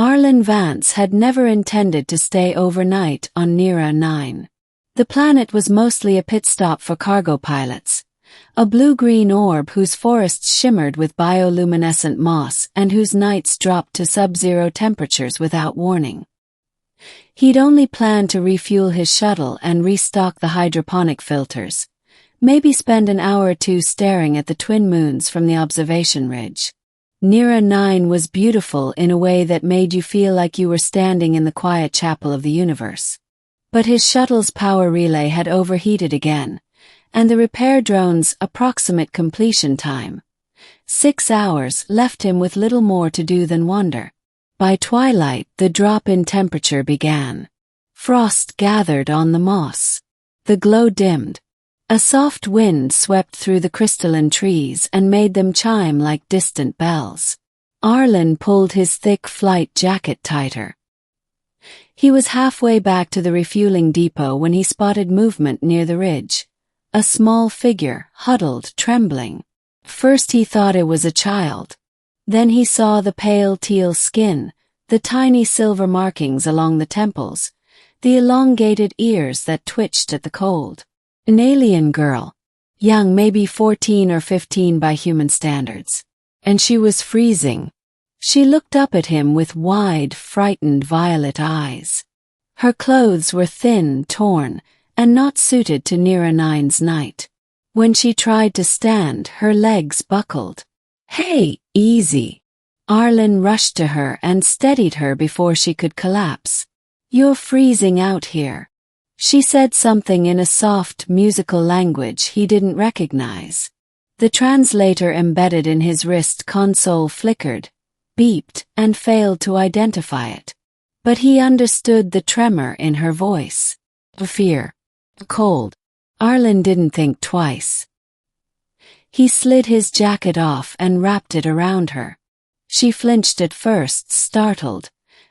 Arlen Vance had never intended to stay overnight on Nera 9. The planet was mostly a pit stop for cargo pilots, a blue-green orb whose forests shimmered with bioluminescent moss and whose nights dropped to sub-zero temperatures without warning. He'd only planned to refuel his shuttle and restock the hydroponic filters, maybe spend an hour or two staring at the twin moons from the observation ridge. Nera 9 was beautiful in a way that made you feel like you were standing in the quiet chapel of the universe. But his shuttle's power relay had overheated again, and the repair drone's approximate completion time, 6 hours, left him with little more to do than wonder. By twilight, the drop in temperature began. Frost gathered on the moss. The glow dimmed. A soft wind swept through the crystalline trees and made them chime like distant bells. Arlen pulled his thick flight jacket tighter. He was halfway back to the refueling depot when he spotted movement near the ridge. A small figure, huddled, trembling. First he thought it was a child. Then he saw the pale teal skin, the tiny silver markings along the temples, the elongated ears that twitched at the cold. An alien girl. Young, maybe 14 or 15 by human standards. And she was freezing. She looked up at him with wide, frightened violet eyes. Her clothes were thin, torn, and not suited to Nera 9's night. When she tried to stand, her legs buckled. "Hey, easy." Arlen rushed to her and steadied her before she could collapse. "You're freezing out here." She said something in a soft, musical language he didn't recognize. The translator embedded in his wrist console flickered, beeped, and failed to identify it. But he understood the tremor in her voice. Fear. Cold. Arlen didn't think twice. He slid his jacket off and wrapped it around her. She flinched at first, startled,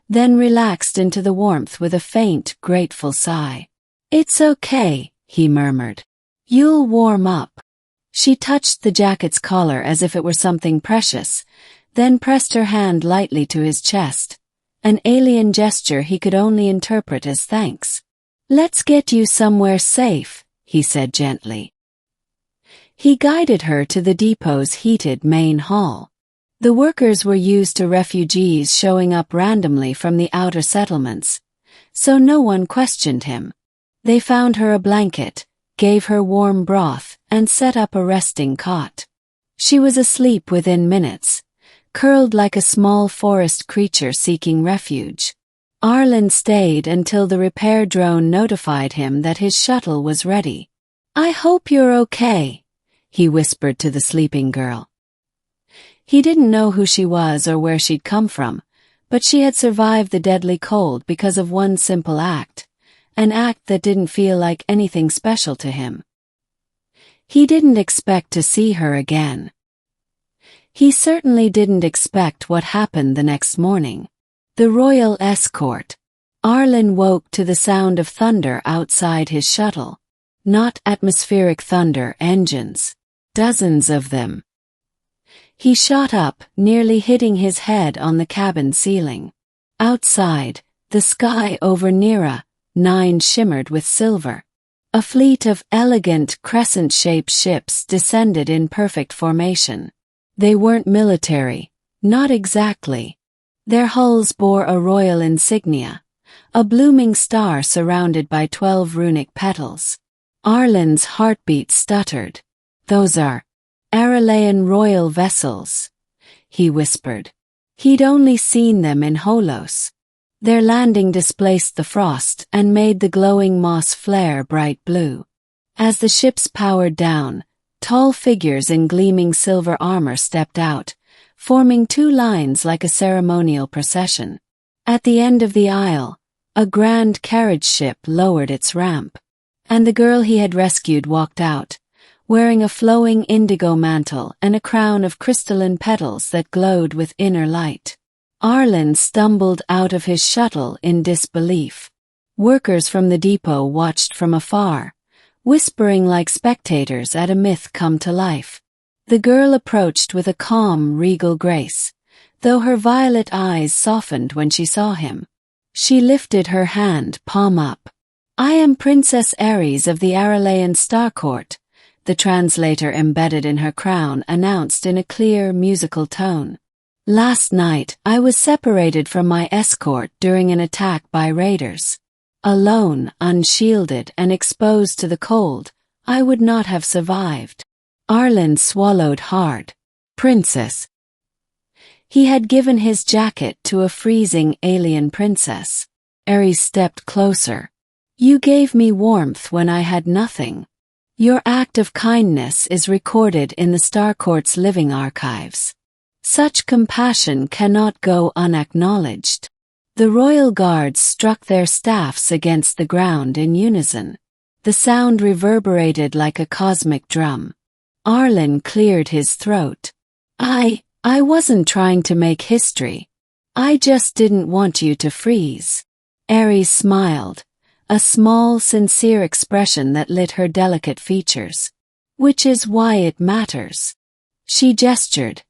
then relaxed into the warmth with a faint, grateful sigh. "It's okay," he murmured. "You'll warm up." She touched the jacket's collar as if it were something precious, then pressed her hand lightly to his chest, an alien gesture he could only interpret as thanks. "Let's get you somewhere safe," he said gently. He guided her to the depot's heated main hall. The workers were used to refugees showing up randomly from the outer settlements, so no one questioned him. They found her a blanket, gave her warm broth, and set up a resting cot. She was asleep within minutes, curled like a small forest creature seeking refuge. Arlen stayed until the repair drone notified him that his shuttle was ready. "I hope you're okay," he whispered to the sleeping girl. He didn't know who she was or where she'd come from, but she had survived the deadly cold because of one simple act, an act that didn't feel like anything special to him. He didn't expect to see her again. He certainly didn't expect what happened the next morning. The Royal Escort. Arlen woke to the sound of thunder outside his shuttle. Not atmospheric thunder, engines. Dozens of them. He shot up, nearly hitting his head on the cabin ceiling. Outside, the sky over Nera 9 shimmered with silver. A fleet of elegant, crescent-shaped ships descended in perfect formation. They weren't military, not exactly. Their hulls bore a royal insignia, a blooming star surrounded by 12 runic petals. Arlen's heartbeat stuttered. "Those are Aralaean royal vessels," he whispered. He'd only seen them in Holos. Their landing displaced the frost and made the glowing moss flare bright blue. As the ships powered down, tall figures in gleaming silver armor stepped out, forming 2 lines like a ceremonial procession. At the end of the aisle, a grand carriage ship lowered its ramp, and the girl he had rescued walked out, wearing a flowing indigo mantle and a crown of crystalline petals that glowed with inner light. Arlen stumbled out of his shuttle in disbelief. Workers from the depot watched from afar, whispering like spectators at a myth come to life. The girl approached with a calm, regal grace, though her violet eyes softened when she saw him. She lifted her hand, palm up. "I am Princess Ares of the Aralaean Star Court," the translator embedded in her crown announced in a clear, musical tone. "Last night, I was separated from my escort during an attack by raiders. Alone, unshielded, and exposed to the cold, I would not have survived." Arlen swallowed hard. "Princess." He had given his jacket to a freezing alien princess. Ares stepped closer. "You gave me warmth when I had nothing. Your act of kindness is recorded in the Star Court's living archives. Such compassion cannot go unacknowledged." The royal guards struck their staffs against the ground in unison. The sound reverberated like a cosmic drum. Arlen cleared his throat. I wasn't trying to make history. I just didn't want you to freeze." Ares smiled, a small, sincere expression that lit her delicate features. "Which is why it matters." She gestured,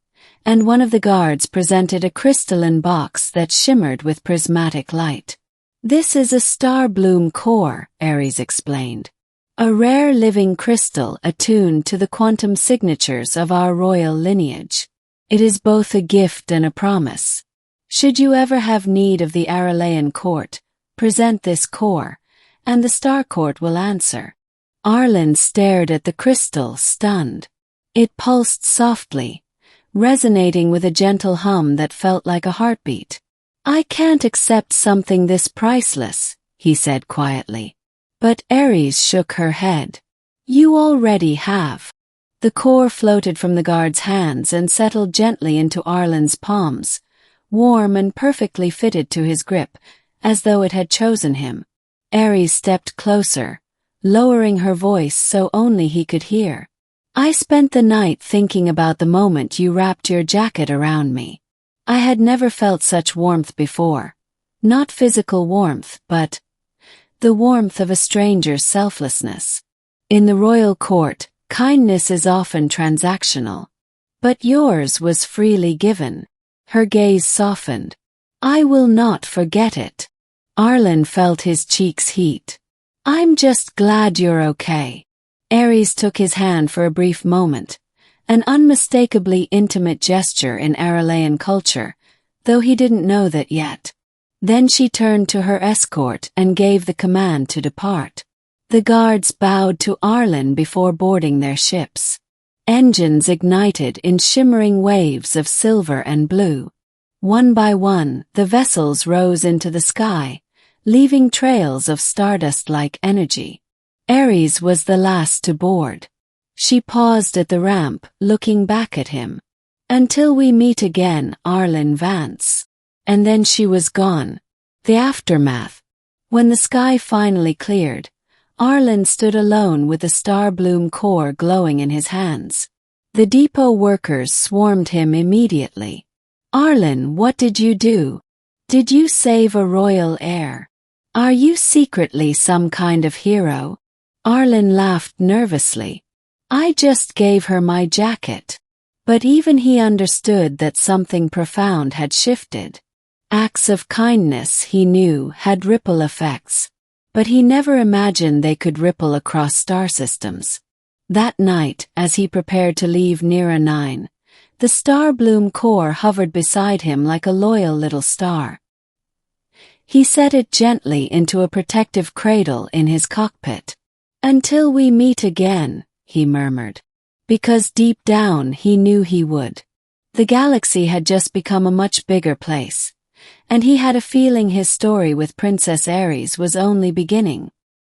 and one of the guards presented a crystalline box that shimmered with prismatic light. "This is a star bloom core," Ares explained. "A rare living crystal attuned to the quantum signatures of our royal lineage. It is both a gift and a promise. Should you ever have need of the Aralaean court, present this core, and the Star Court will answer." Arlen stared at the crystal, stunned. It pulsed softly, resonating with a gentle hum that felt like a heartbeat. "I can't accept something this priceless," he said quietly. But Ares shook her head. "You already have." The core floated from the guard's hands and settled gently into Arlen's palms, warm and perfectly fitted to his grip, as though it had chosen him. Ares stepped closer, lowering her voice so only he could hear. "I spent the night thinking about the moment you wrapped your jacket around me. I had never felt such warmth before. Not physical warmth, but the warmth of a stranger's selflessness. In the royal court, kindness is often transactional. But yours was freely given." Her gaze softened. "I will not forget it." Arlen felt his cheeks heat. "I'm just glad you're okay." Ares took his hand for a brief moment, an unmistakably intimate gesture in Aralaean culture, though he didn't know that yet. Then she turned to her escort and gave the command to depart. The guards bowed to Arlen before boarding their ships. Engines ignited in shimmering waves of silver and blue. One by one, the vessels rose into the sky, leaving trails of stardust-like energy. Ares was the last to board. She paused at the ramp, looking back at him. "Until we meet again, Arlen Vance." And then she was gone. The aftermath. When the sky finally cleared, Arlen stood alone with the star bloom core glowing in his hands. The depot workers swarmed him immediately. "Arlen, what did you do? Did you save a royal heir? Are you secretly some kind of hero?" Arlen laughed nervously. "I just gave her my jacket." But even he understood that something profound had shifted. Acts of kindness, he knew, had ripple effects. But he never imagined they could ripple across star systems. That night, as he prepared to leave Nera 9, the star bloom core hovered beside him like a loyal little star. He set it gently into a protective cradle in his cockpit. "Until we meet again," he murmured. Because deep down he knew he would. The galaxy had just become a much bigger place, and he had a feeling his story with Princess Ares was only beginning.